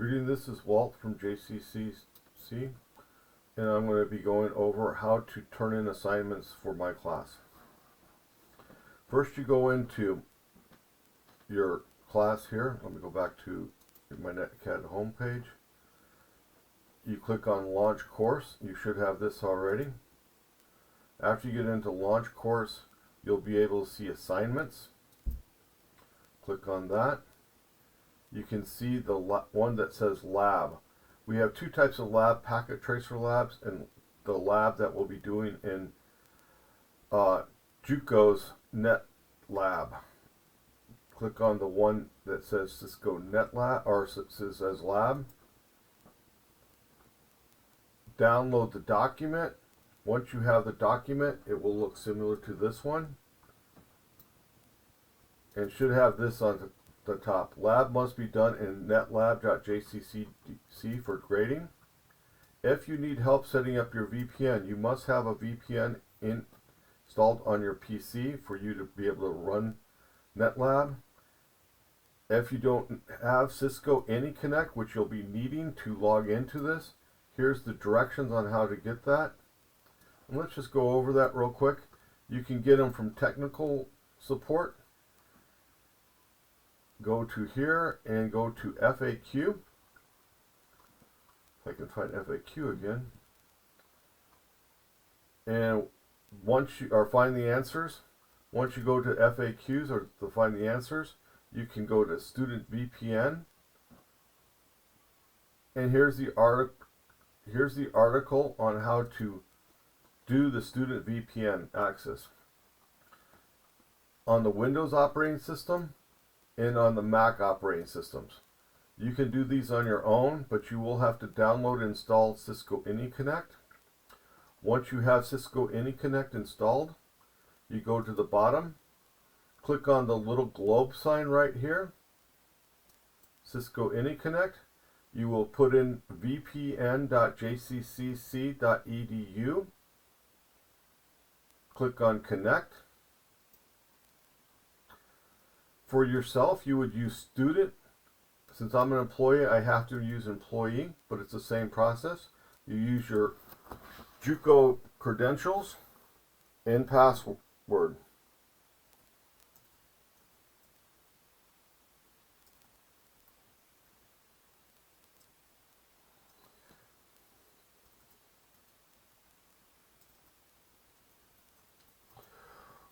Greeting, this is Walt from JCCC, and I'm going to be going over how to turn in assignments for my class. First, you go into your class here. Let me go back to my Netlab homepage. You click on Launch Course. You should have this already. After you get into Launch Course, you'll be able to see assignments. Click on that. You can see the one that says lab. We have two types of lab, packet tracer labs and the lab that we'll be doing in JUCO's Netlab. Click on the one that says Cisco Netlab, or says lab. Download the document. Once you have the document, it will look similar to this one and should have this on the top. Lab must be done in netlab.jccc for grading. If you need help setting up your VPN, you must have a VPN installed on your PC for you to be able to run Netlab. If you don't have Cisco AnyConnect, which you'll be needing to log into this, here's the directions on how to get that. And let's just go over that real quick. You can get them from technical support. Go to here and go to FAQ. If I can find FAQ again. And once you find the answers, once you go to FAQs or to find the answers, you can go to Student VPN. And here's the article on how to do the Student VPN access on the Windows operating system and on the Mac operating systems. You can do these on your own, but you will have to download and install Cisco AnyConnect. Once you have Cisco AnyConnect installed, you go to the bottom, click on the little globe sign right here, Cisco AnyConnect. You will put in vpn.jccc.edu. Click on Connect. For yourself, you would use student. Since I'm an employee, I have to use employee, but it's the same process. You use your JUCO credentials and password.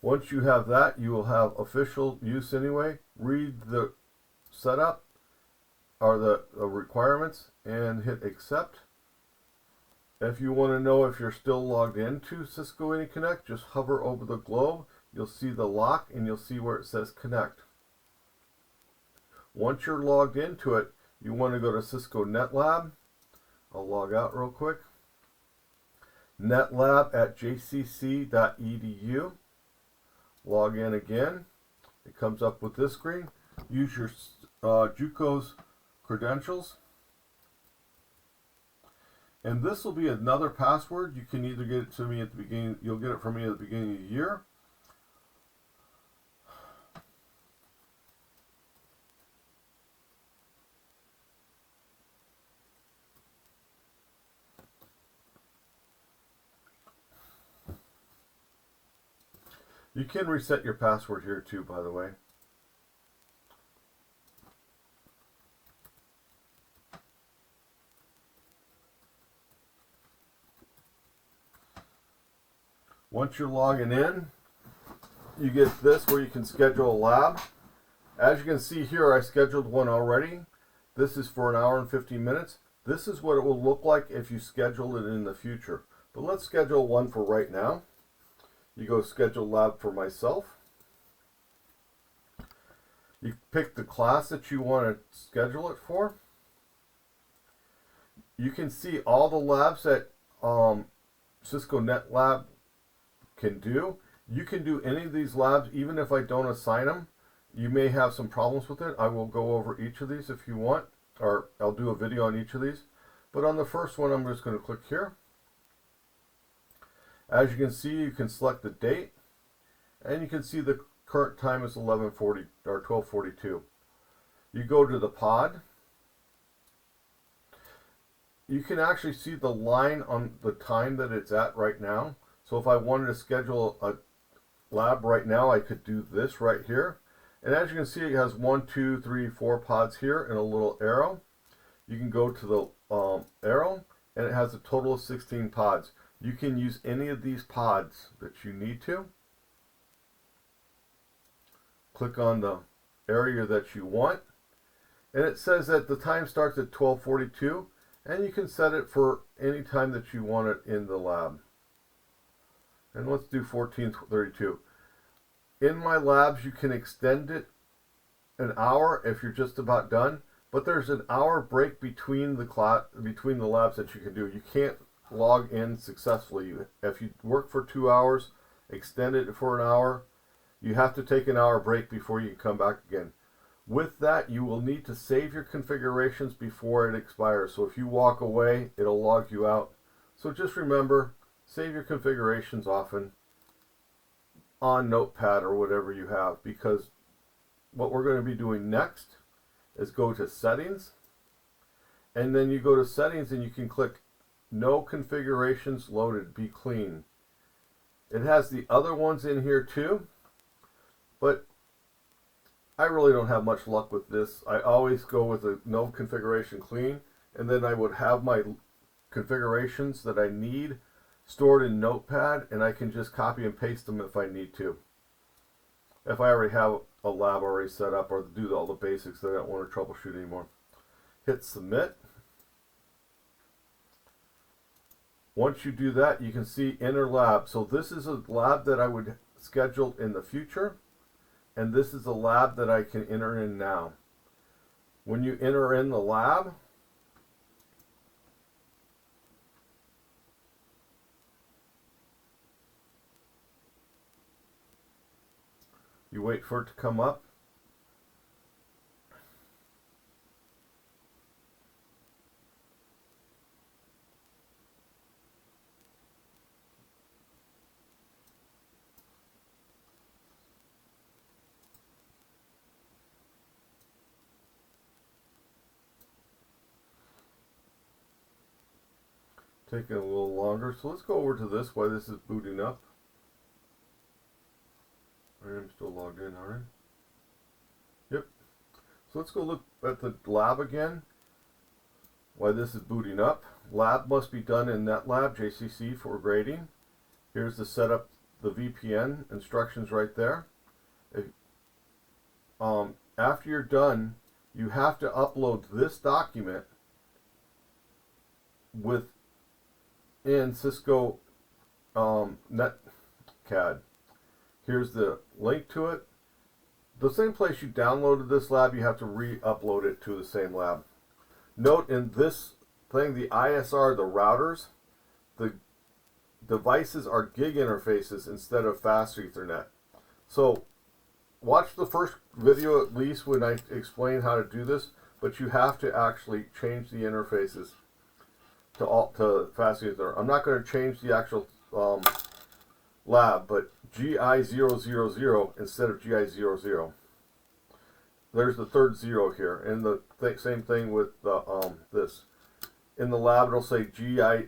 Once you have that, you will have official use anyway. Read the setup or the requirements and hit accept. If you want to know if you're still logged into Cisco AnyConnect, just hover over the globe. You'll see the lock and you'll see where it says connect. Once you're logged into it, you want to go to Cisco Netlab. I'll log out real quick. Netlab@jcc.edu. Log in again. It comes up with this screen. Use your JUCO's credentials. And this will be another password. You can either get it to me at the beginning, you'll get it from me at the beginning of the year. You can reset your password here too, by the way. Once you're logging in, you get this where you can schedule a lab. As you can see here, I scheduled one already. This is for 1 hour and 15 minutes. This is what it will look like if you schedule it in the future. But let's schedule one for right now. You go schedule lab for myself. You pick the class that you want to schedule it for. You can see all the labs that Cisco Netlab can do. You can do any of these labs even if I don't assign them. You may have some problems with it. I will go over each of these if you want, or I'll do a video on each of these. But on the first one, I'm just going to click here. As you can see, you can select the date, and you can see the current time is 11:40 or 12:42. You go to the pod, you can actually see the line on the time that it's at right now. So if I wanted to schedule a lab right now, I could do this right here. And as you can see, it has 1, 2, 3, 4 pods here and a little arrow. You can go to the arrow, and it has a total of 16 pods. You can use any of these pods that you need to. Click on the area that you want, and it says that the time starts at 12:42, and you can set it for any time that you want it in the lab. And let's do 14:32. In my labs, you can extend it an hour if you're just about done, but there's an hour break between the labs that you can do. You can't log in successfully. If you work for 2 hours, extend it for an hour, you have to take an hour break before you can come back again. With that, you will need to save your configurations before it expires. So if you walk away, it'll log you out. So just remember, save your configurations often on Notepad or whatever you have, because what we're going to be doing next is go to settings, and then you go to settings and you can click no configurations loaded, be clean. It has the other ones in here too, but I really don't have much luck with this. I always go with a no configuration clean, and then I would have my configurations that I need stored in Notepad, and I can just copy and paste them if I need to. If I already have a lab already set up or do all the basics that I don't want to troubleshoot anymore. Hit submit. Once you do that, you can see enter lab. So this is a lab that I would schedule in the future, and this is a lab that I can enter in now. When you enter in the lab, you wait for it to come up. Taking a little longer, so let's go over to this while this is booting up. I am still logged in, alright? Yep. So let's go look at the lab again while this is booting up. Lab must be done in Netlab JCC for grading. Here's the setup, the VPN instructions right there. After you're done, you have to upload this document in Cisco Netcad. Here's the link to it. The same place you downloaded this lab, you have to re-upload it to the same lab. Note in this thing, the ISR, the routers, the devices are gig interfaces instead of fast Ethernet. So watch the first video at least when I explain how to do this, but you have to actually change the interfaces to fast Ethernet. I'm not going to change the actual lab, but GI000 instead of GI00. There's the third zero here, and the same thing with the this. In the lab, it'll say G01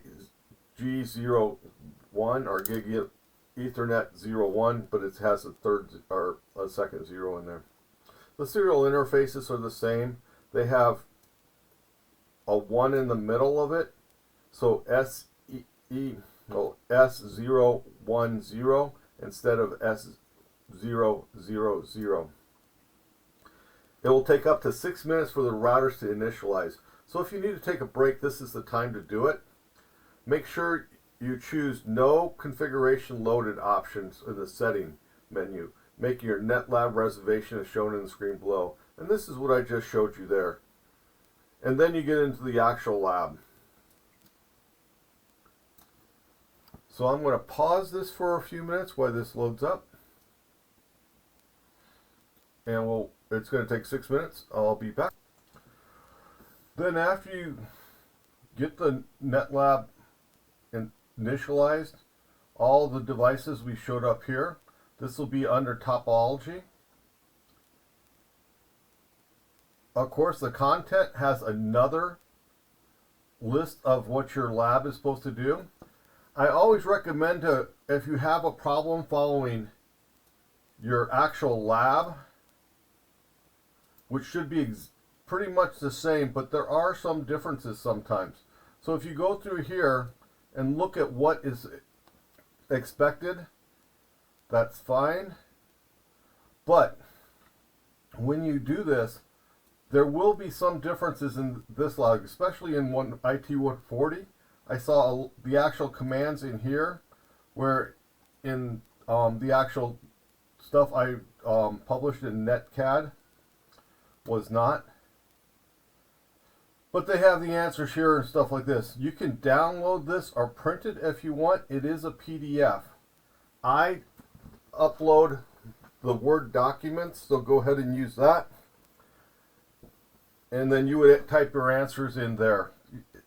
or Gig Ethernet 01, but it has a third or a second zero in there. The serial interfaces are the same. They have a 1 in the middle of it, so S010 instead of S000. It will take up to 6 minutes for the routers to initialize. So if you need to take a break, this is the time to do it. Make sure you choose no configuration loaded options in the setting menu. Make your Netlab reservation as shown in the screen below. And this is what I just showed you there. And then you get into the actual lab. So I'm going to pause this for a few minutes while this loads up. And it's going to take 6 minutes. I'll be back. Then after you get the Netlab initialized, all the devices we showed up here, this will be under topology. Of course, the content has another list of what your lab is supposed to do. I always recommend to, if you have a problem following your actual lab, which should be pretty much the same, but there are some differences sometimes. So if you go through here and look at what is expected, that's fine. But when you do this, there will be some differences in this log, especially in one IT 140. I saw the actual commands in here, where in the actual stuff I published in Netcad was not. But they have the answers here and stuff like this. You can download this or print it if you want. It is a PDF. I upload the Word documents, so go ahead and use that. And then you would type your answers in there.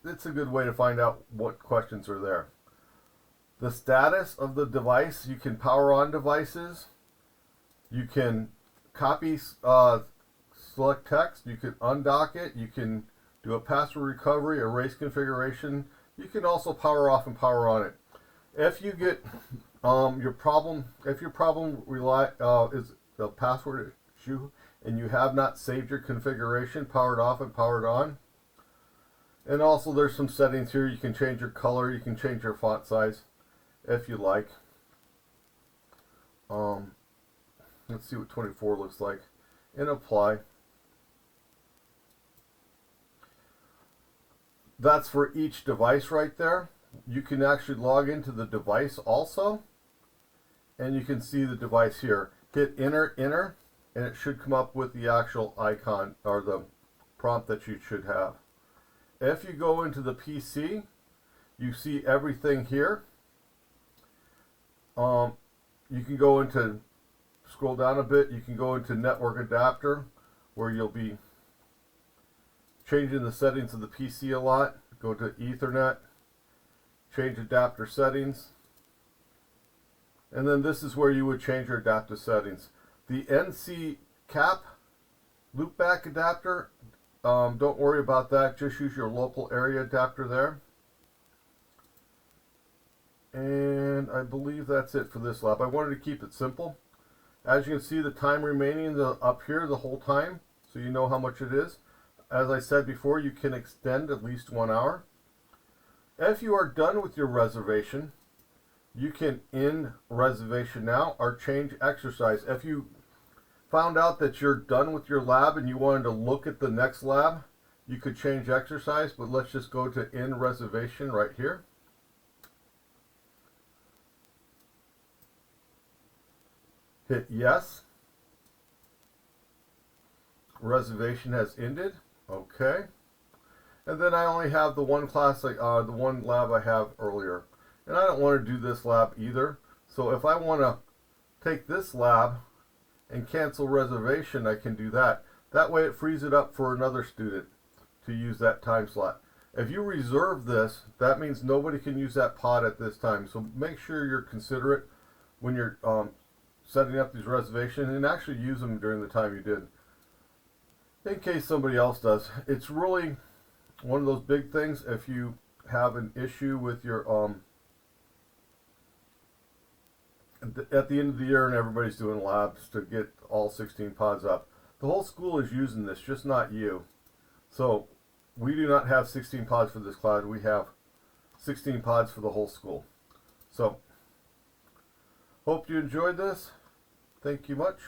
It's a good way to find out what questions are there. The status of the device, you can power on devices. You can copy select text. You can undock it. You can do a password recovery, erase configuration. You can also power off and power on it. If you get if your problem is the password issue and you have not saved your configuration, powered off and powered on. And also there's some settings here. You can change your color, you can change your font size if you like. Let's see what 24 looks like. And apply. That's for each device right there. You can actually log into the device also, and you can see the device here. Hit enter, and it should come up with the actual icon or the prompt that you should have. If you go into the PC, you see everything here. You can go into, scroll down a bit, you can go into network adapter, where you'll be changing the settings of the PC a lot. Go to Ethernet, change adapter settings, and then this is where you would change your adapter settings. The NC cap loopback adapter, don't worry about that, just use your local area adapter there. And I believe that's it for this lab. I wanted to keep it simple. As you can see, the time remaining up here the whole time, so you know how much it is. As I said before, you can extend at least 1 hour. If you are done with your reservation, you can end reservation now or change exercise. If you found out that you're done with your lab and you wanted to look at the next lab, you could change exercise, but let's just go to end reservation right here. Hit yes. Reservation has ended. Okay. And then I only have the one class, the one lab I have earlier. And I don't want to do this lab either. So if I want to take this lab and cancel reservation, I can do that. That way it frees it up for another student to use that time slot. If you reserve this, that means nobody can use that pod at this time. So make sure you're considerate when you're setting up these reservations, and actually use them during the time you did, in case somebody else does. It's really one of those big things. If you have an issue with your at the end of the year and everybody's doing labs to get all 16 pods up, the whole school is using this, just not you. So we do not have 16 pods for this class. We have 16 pods for the whole school. So hope you enjoyed this. Thank you much.